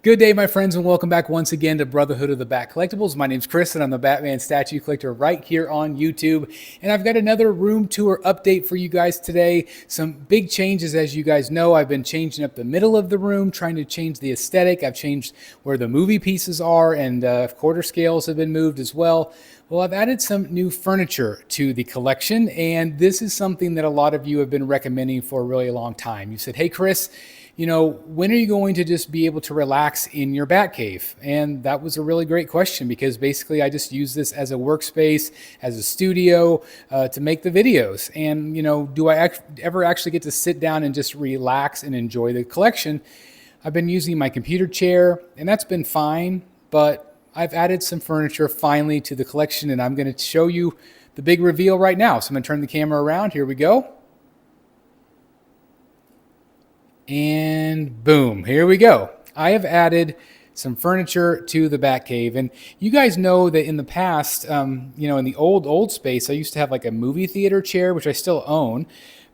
Good day, my friends, and welcome back once again to Brotherhood of the Bat Collectibles. My name's Chris, and I'm the Batman statue collector right here on YouTube. And I've got another room tour update for you guys today. Some big changes, as you guys know. I've been changing up the middle of the room, trying to change the aesthetic. I've changed where the movie pieces are, and quarter scales have been moved as well. Well, I've added some new furniture to the collection, and this is something that a lot of you have been recommending for a really long time. You said, hey, Chris, when are you going to just be able to relax in your bat cave? And that was a really great question, because basically I just use this as a workspace, as a studio to make the videos. And, do I ever actually get to sit down and just relax and enjoy the collection? I've been using my computer chair, and that's been fine, but I've added some furniture finally to the collection, and I'm going to show you the big reveal right now. So I'm going to turn the camera around. Here we go. And boom, here we go. I have added some furniture to the Batcave. And you guys know that in the past, in the old space, I used to have like a movie theater chair, which I still own,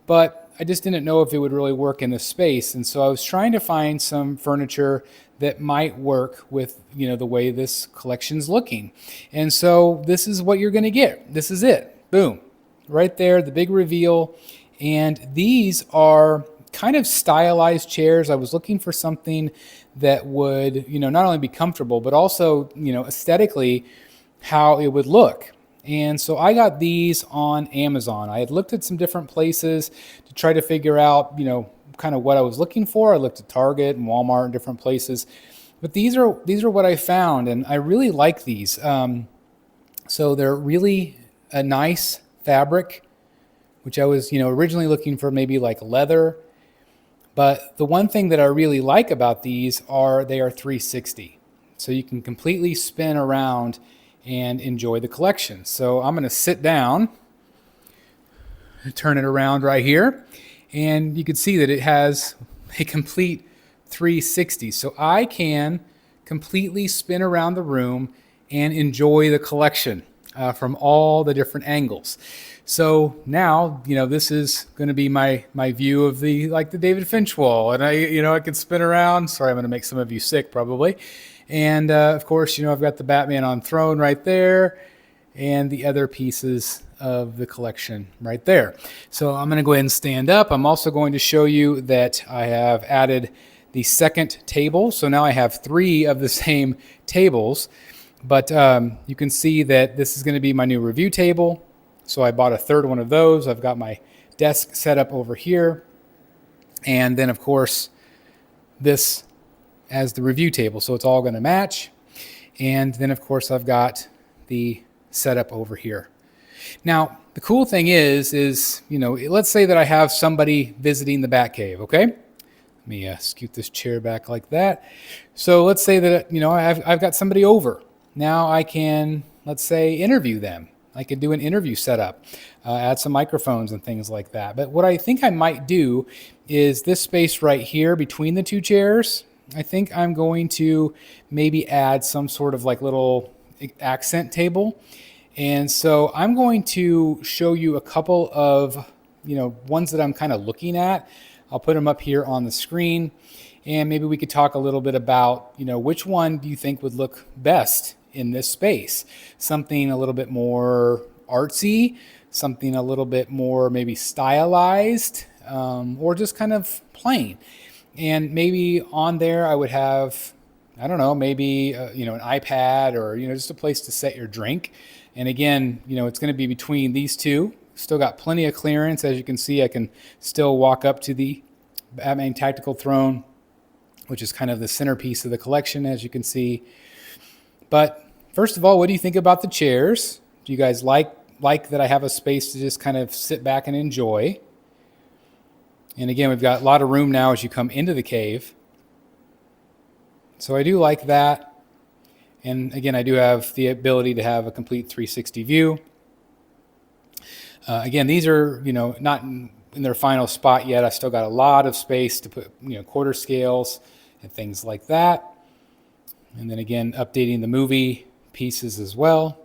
but I just didn't know if it would really work in this space. And so I was trying to find some furniture that might work with, the way this collection's looking. And so this is what you're going to get. This is it. Boom. Right there, the big reveal. And these are kind of stylized chairs. I was looking for something that would, not only be comfortable, but also, aesthetically how it would look. And so I got these on Amazon. I had looked at some different places to try to figure out, kind of what I was looking for. I looked at Target and Walmart and different places, but these are what I found, and I really like these. So they're really a nice fabric, which I was, originally looking for maybe like leather. But the one thing that I really like about these are they are 360. So you can completely spin around and enjoy the collection. So I'm going to sit down, turn it around right here, and you can see that it has a complete 360. So I can completely spin around the room and enjoy the collection from all the different angles. So now, this is going to be my view of the David Finch wall, and I can spin around. Sorry, I'm going to make some of you sick probably. And of course, I've got the Batman on throne right there, and the other pieces of the collection right there. So I'm going to go ahead and stand up. I'm also going to show you that I have added the second table. So now I have 3 of the same tables, but you can see that this is going to be my new review table. So I bought a third one of those. I've got my desk set up over here. And then, of course, this as the review table. So it's all going to match. And then, of course, I've got the setup over here. Now, the cool thing is, let's say that I have somebody visiting the Batcave, okay? Let me scoot this chair back like that. So let's say that, I've got somebody over. Now I can, let's say, interview them. I could do an interview setup, add some microphones and things like that. But what I think I might do is this space right here between the 2 chairs. I think I'm going to maybe add some sort of like little accent table. And so I'm going to show you a couple of, ones that I'm kind of looking at. I'll put them up here on the screen, and maybe we could talk a little bit about, which one do you think would look best in this space? Something a little bit more artsy, something a little bit more maybe stylized, or just kind of plain. And maybe on there I would have, I don't know, maybe an iPad, or just a place to set your drink. And again, it's going to be between these 2. Still got plenty of clearance. As you can see, I can still walk up to the Batman Tactical Throne, which is kind of the centerpiece of the collection, as you can see. But first of all, what do you think about the chairs? Do you guys like that I have a space to just kind of sit back and enjoy? And again, we've got a lot of room now as you come into the cave. So I do like that. And again, I do have the ability to have a complete 360 view. Again, these are, not in their final spot yet. I still got a lot of space to put, quarter scales and things like that. And then again, updating the movie pieces as well.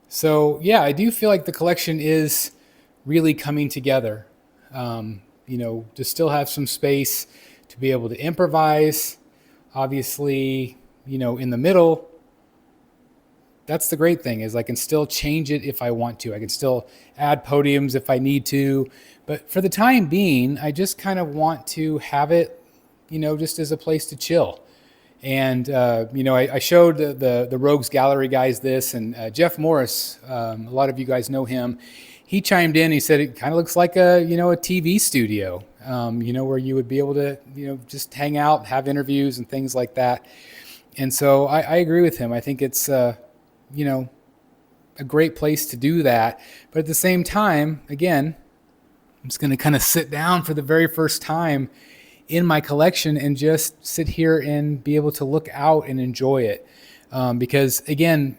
So yeah, I do feel like the collection is really coming together. To still have some space to to be able to improvise. Obviously, in the middle, that's the great thing, is I can still change it if I want to. I can still add podiums if I need to. But for the time being, I just kind of want to have it, just as a place to chill. And, I showed the Rogues Gallery guys this, and Jeff Morris, a lot of you guys know him. He chimed in. He said it kind of looks like a TV studio, where you would be able to, just hang out, have interviews and things like that. And so I agree with him. I think it's, a great place to do that. But at the same time, again, I'm just going to kind of sit down for the very first time in my collection and just sit here and be able to look out and enjoy it. Because again,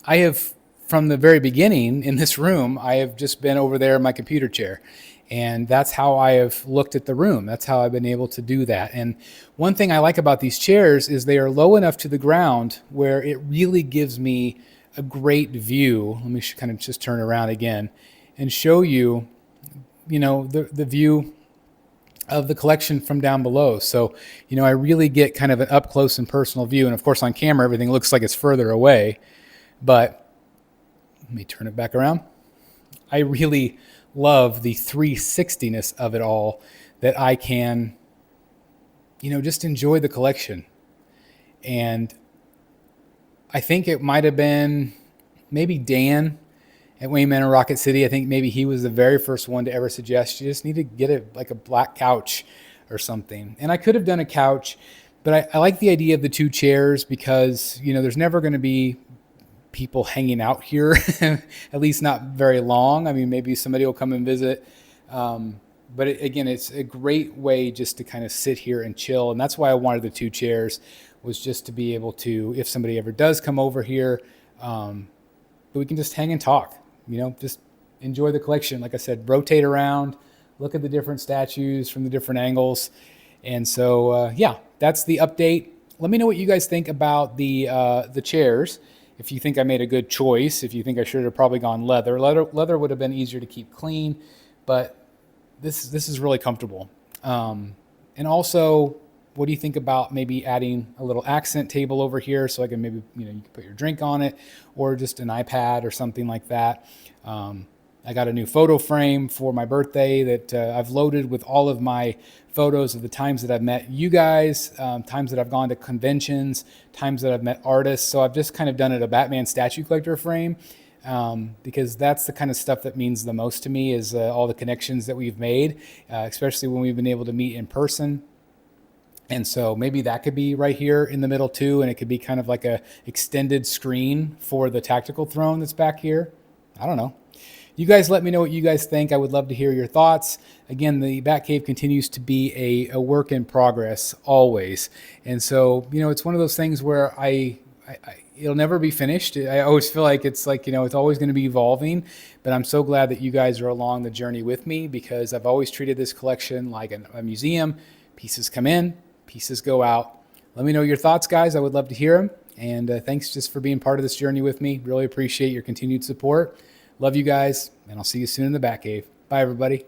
I have, from the very beginning in this room, I have just been over there in my computer chair. And that's how I have looked at the room. That's how I've been able to do that. And one thing I like about these chairs is they are low enough to the ground where it really gives me a great view. Let me kind of just turn around again and show you, the view of the collection from down below. So, I really get kind of an up close and personal view. And of course on camera, everything looks like it's further away, but let me turn it back around. I really love the 360-ness of it all, that I can, just enjoy the collection. And I think it might have been maybe Dan at Wayne Manor Rocket City. I think maybe he was the very first one to ever suggest you just need to get a black couch or something. And I could have done a couch, but I like the idea of the two chairs because, there's never going to be people hanging out here, at least not very long. I mean, maybe somebody will come and visit. But again, it's a great way just to kind of sit here and chill. And that's why I wanted the two chairs, was just to be able to, if somebody ever does come over here, we can just hang and talk, just enjoy the collection. Like I said, rotate around, look at the different statues from the different angles. And so, that's the update. Let me know what you guys think about the chairs. If you think I made a good choice, if you think I should have probably gone leather. Leather would have been easier to keep clean, but this is really comfortable. And also, what do you think about maybe adding a little accent table over here, so I can maybe, you can put your drink on it, or just an iPad or something like that. I got a new photo frame for my birthday that I've loaded with all of my photos of the times that I've met you guys, times that I've gone to conventions, times that I've met artists. So I've just kind of done it a Batman statue collector frame, because that's the kind of stuff that means the most to me, is all the connections that we've made, especially when we've been able to meet in person. And so maybe that could be right here in the middle too, and it could be kind of like a extended screen for the tactical throne that's back here. I don't know. You guys let me know what you guys think. I would love to hear your thoughts. Again, the Batcave continues to be a work in progress always. And so, it's one of those things where it'll never be finished. I always feel like it's always going to be evolving, but I'm so glad that you guys are along the journey with me, because I've always treated this collection like a museum. Pieces come in, pieces go out. Let me know your thoughts, guys. I would love to hear them. And thanks just for being part of this journey with me. Really appreciate your continued support. Love you guys, and I'll see you soon in the Batcave. Bye, everybody.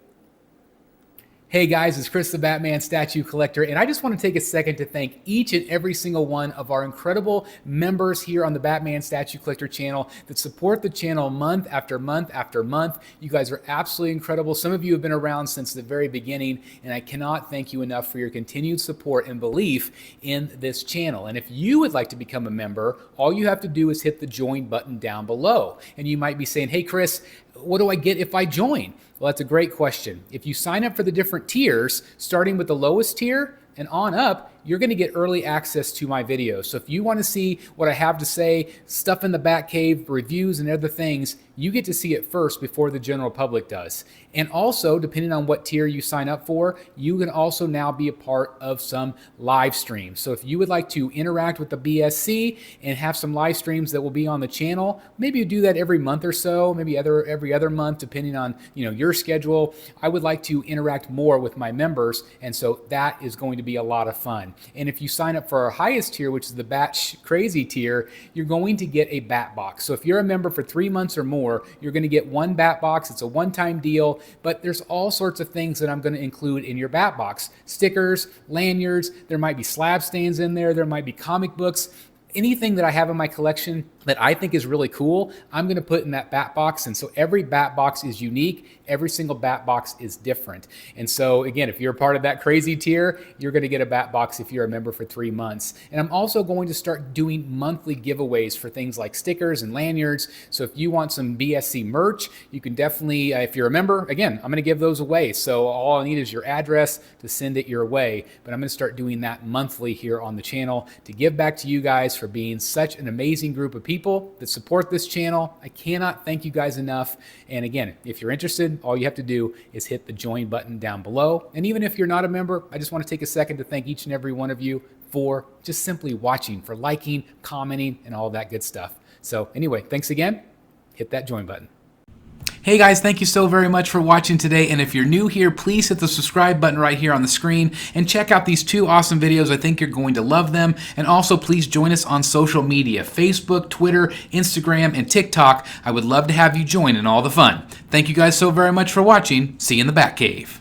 Hey guys, it's Chris the Batman Statue Collector, and I just want to take a second to thank each and every single one of our incredible members here on the Batman Statue Collector channel that support the channel month after month after month. You guys are absolutely incredible. Some of you have been around since the very beginning, and I cannot thank you enough for your continued support and belief in this channel. And if you would like to become a member, all you have to do is hit the join button down below. And you might be saying, hey Chris, what do I get if I join? Well, that's a great question. If you sign up for the different tiers, starting with the lowest tier and on up, you're going to get early access to my videos. So if you want to see what I have to say, stuff in the Batcave, reviews and other things, you get to see it first before the general public does. And also, depending on what tier you sign up for, you can also now be a part of some live streams. So if you would like to interact with the BSC and have some live streams that will be on the channel, maybe you do that every month or so, maybe every other month, depending on your schedule. I would like to interact more with my members, and so that is going to be a lot of fun. fun. And if you sign up for our highest tier, which is the Bat Crazy tier, you're going to get a bat box. So if you're a member for 3 months or more, you're going to get one bat box. It's a one-time deal, but there's all sorts of things that I'm going to include in your bat box. Stickers, lanyards, there might be slab stands in there might be comic books. Anything that I have in my collection that I think is really cool, I'm going to put in that bat box. And so every bat box is unique. Every single bat box is different. And so again, if you're a part of that crazy tier, you're going to get a bat box if you're a member for 3 months. And I'm also going to start doing monthly giveaways for things like stickers and lanyards. So if you want some BSC merch, you can definitely, if you're a member, again, I'm going to give those away. So all I need is your address to send it your way. But I'm going to start doing that monthly here on the channel to give back to you guys for being such an amazing group of people that support this channel. I cannot thank you guys enough. And again, if you're interested, all you have to do is hit the join button down below. And even if you're not a member, I just want to take a second to thank each and every one of you for just simply watching, for liking, commenting, and all that good stuff. So anyway, thanks again. Hit that join button. Hey guys, thank you so very much for watching today, and if you're new here, please hit the subscribe button right here on the screen and check out these 2 awesome videos. I think you're going to love them. And also please join us on social media, Facebook, Twitter, Instagram, and TikTok. I would love to have you join in all the fun. Thank you guys so very much for watching. See you in the Batcave.